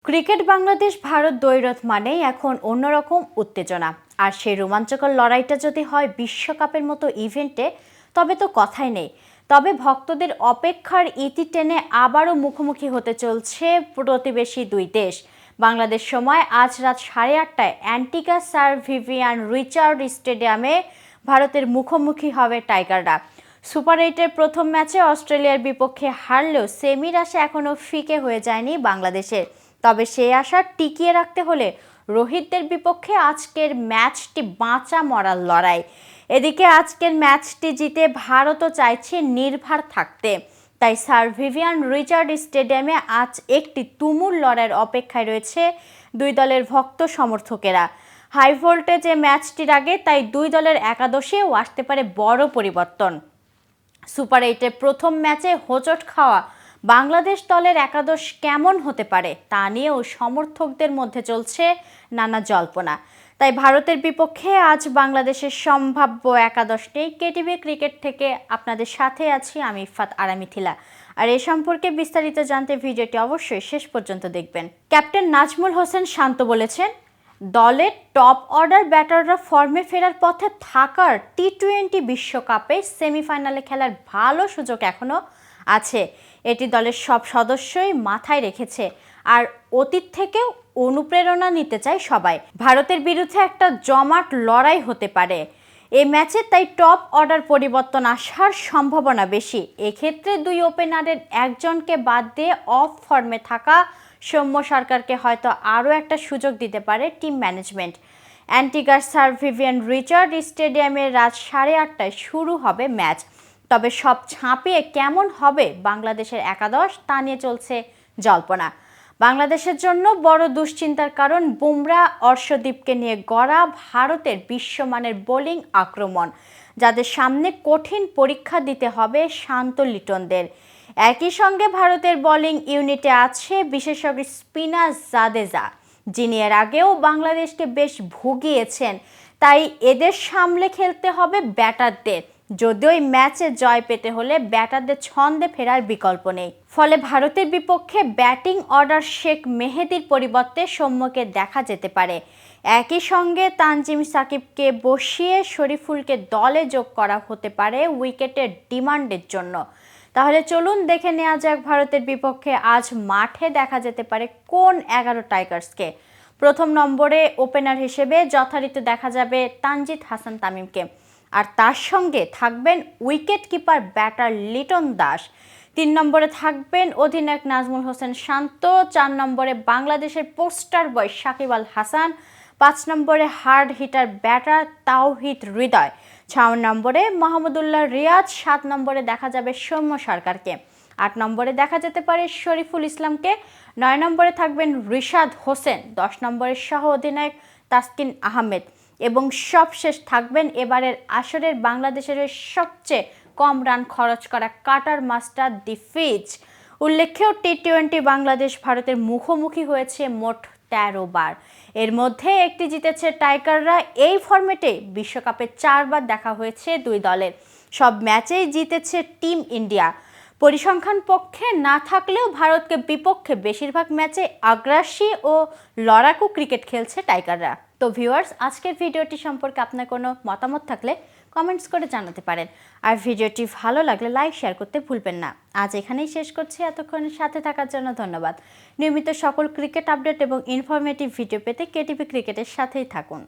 Cricket Bangladesh Bharat দ্বৈরথ মানেই এখন অন্যরকম উত্তেজনা। আর সেই রোমাঞ্চকর লড়াইটা যদি হয় বিশ্বকাপের মতো ইভেন্টে, তবে তো কথাই নেই। তবে ভক্তদের অপেক্ষার ইতি টেনে আবারও মুখোমুখি হতে চলছে প্রতিবেশী দুই দেশ। বাংলাদেশ সময় আজ রাত 8:30টায় অ্যান্টিগা স্যার ভিভিয়ান রিচার্ড স্টেডিয়ামে ভারতের মুখোমুখি হবে টাইগাররা। সুপার 8-এর প্রথম ম্যাচে অস্ট্রেলিয়ার বিপক্ষে হারলেও সেমির আশা এখনও ফিকে হয়ে যায়নি বাংলাদেশের। তবে সেই আশা টিকিয়ে রাখতে হলে রোহিতদের বিপক্ষে আজকের ম্যাচটি বাঁচা মরার লড়াই। এদিকে আজকের ম্যাচটি জিতে ভারতও চাইছে নির্ভার থাকতে। তাই স্যার ভিভিয়ান রিচার্ড স্টেডিয়ামে আজ একটি তুমুল লড়াইয়ের অপেক্ষায় রয়েছে দুই দলের ভক্ত সমর্থকেরা। হাই ভোল্টেজ এ ম্যাচটির আগে তাই দুই দলের একাদশেও আসতে পারে বড় পরিবর্তন। সুপার 8-এর প্রথম ম্যাচে হোঁচট খাওয়া বাংলাদেশ দলের একাদশ কেমন হতে পারে তা নিয়েও সমর্থকদের মধ্যে চলছে নানা জল্পনা। তাই ভারতের বিপক্ষে আজ বাংলাদেশের সম্ভাব্য একাদশ নেই। কেটিভি ক্রিকেট থেকে আপনাদের সাথে আছি আমি ইফাত আরামিথিলা। আর এ সম্পর্কে বিস্তারিত জানতে ভিডিওটি অবশ্যই শেষ পর্যন্ত দেখবেন। ক্যাপ্টেন নাজমুল হোসেন শান্ত বলেছেন, দলের টপ অর্ডার ব্যাটাররা ফর্মে ফেরার পথে থাকার টি-20 বিশ্বকাপে সেমিফাইনালে খেলার ভালো সুযোগ এখনও আছে। এটি দলের সব সদস্যই মাথায় রেখেছে। আর অতীত থেকেও অনুপ্রেরণা নিতে চায় সবাই। ভারতের বিরুদ্ধে একটা জমাট লড়াই হতে পারে এই ম্যাচে, তাই টপ অর্ডার পরিবর্তন আসার সম্ভাবনা বেশি। এক্ষেত্রে দুই ওপেনারের একজনকে বাদ দিয়ে অফ ফর্মে থাকা সৌম্য সরকারকে হয়তো আরও একটা সুযোগ দিতে পারে টিম ম্যানেজমেন্ট। অ্যান্টিগার স্যার ভিভিয়ান রিচার্ড স্টেডিয়ামে রাত 8:30টায় শুরু হবে ম্যাচ। তবে সব ছাপিয়ে কেমন হবে বাংলাদেশের একাদশ তা নিয়ে চলছে জল্পনা। বাংলাদেশের জন্য বড় দুশ্চিন্তার কারণ বুমরা অর্শদীপকে নিয়ে গড়া ভারতের বিশ্বমানের বোলিং আক্রমণ, যাদের সামনে কঠিন পরীক্ষা দিতে হবে শান্ত লিটনদের। একই সঙ্গে ভারতের বোলিং ইউনিটে আছে বিশেষজ্ঞ স্পিনার জাদেজা, যিনি এর আগেও বাংলাদেশকে বেশ ভুগিয়েছেন। তাই এদের সামলে খেলতে হবে ব্যাটারদের। যদিও এই ম্যাচে জয় পেতে হলে ব্যাটারদের ছন্দে ফেরার বিকল্প নেই। ফলে ভারতের বিপক্ষে ব্যাটিং অর্ডার শেখ মেহেদীর পরিবর্তে সৌম্যকে দেখা যেতে পারে। একই সঙ্গে তানজিম সাকিবকে বসিয়ে শরীফুলকে দলে যোগ করা হতে পারে উইকেটের ডিমান্ডের জন্য। তাহলে চলুন দেখে নেওয়া যাক ভারতের বিপক্ষে আজ মাঠে দেখা যেতে পারে কোন 11 টাইগার্সকে। প্রথম নম্বরে ওপেনার হিসেবে যথারীতি দেখা যাবে তানজিদ হাসান তামিমকে। আর তার সঙ্গে থাকবেন wicket keeper batter Liton Das. 3 নম্বরে থাকবেন অধিনায়ক নাজমুল হোসেন শান্ত। 4 নম্বরে বাংলাদেশের পোস্টার বয় সাকিব আল হাসান। 5 নম্বরে hard hitter batter Towhid Hridoy. 6 নম্বরে মাহমুদুল্লাহ রিয়াজ। 7 নম্বরে দেখা যাবে সৌম্য সরকারকে। 8 নম্বরে দেখা যেতে পারে শরীফুল ইসলামকে। 9 নম্বরে থাকবেন রিশাদ হোসেন। 10 নম্বরে সহ অধিনায়ক তাসকিন আহমেদ। এবং সবশেষ থাকবেন এবারের আসরের বাংলাদেশের সবচেয়ে কম রান খরচ করা কাটার মাস্টার দিফিজ। উল্লেখ্য, টি-20 বাংলাদেশ ভারতের মুখোমুখি হয়েছে মোট 13 বার। এর মধ্যে একটি জিতেছে টাইগাররা। এই ফরম্যাটে বিশ্বকাপে 4 বার দেখা হয়েছে দুই দলের। সব ম্যাচেই জিতেছে টিম ইন্ডিয়া। পরিসংখ্যান পক্ষে না থাকলেও ভারতকে বিপক্ষে বেশিরভাগ ম্যাচে আগ্রাসী ও লড়াকু ক্রিকেট খেলছে টাইগাররা। তো ভিউয়ার্স, আজকের ভিডিওটি সম্পর্কে আপনার কোনো মতামত থাকলে কমেন্টস করে জানাতে পারেন। আর ভিডিওটি ভালো লাগলে লাইক শেয়ার করতে ভুলবেন না। আজ এখানেই শেষ করছি। এতক্ষণের সাথে থাকার জন্য ধন্যবাদ। নিয়মিত সকল ক্রিকেট আপডেট এবং ইনফরমেটিভ ভিডিও পেতে কেটিভি ক্রিকেটের সাথেই থাকুন।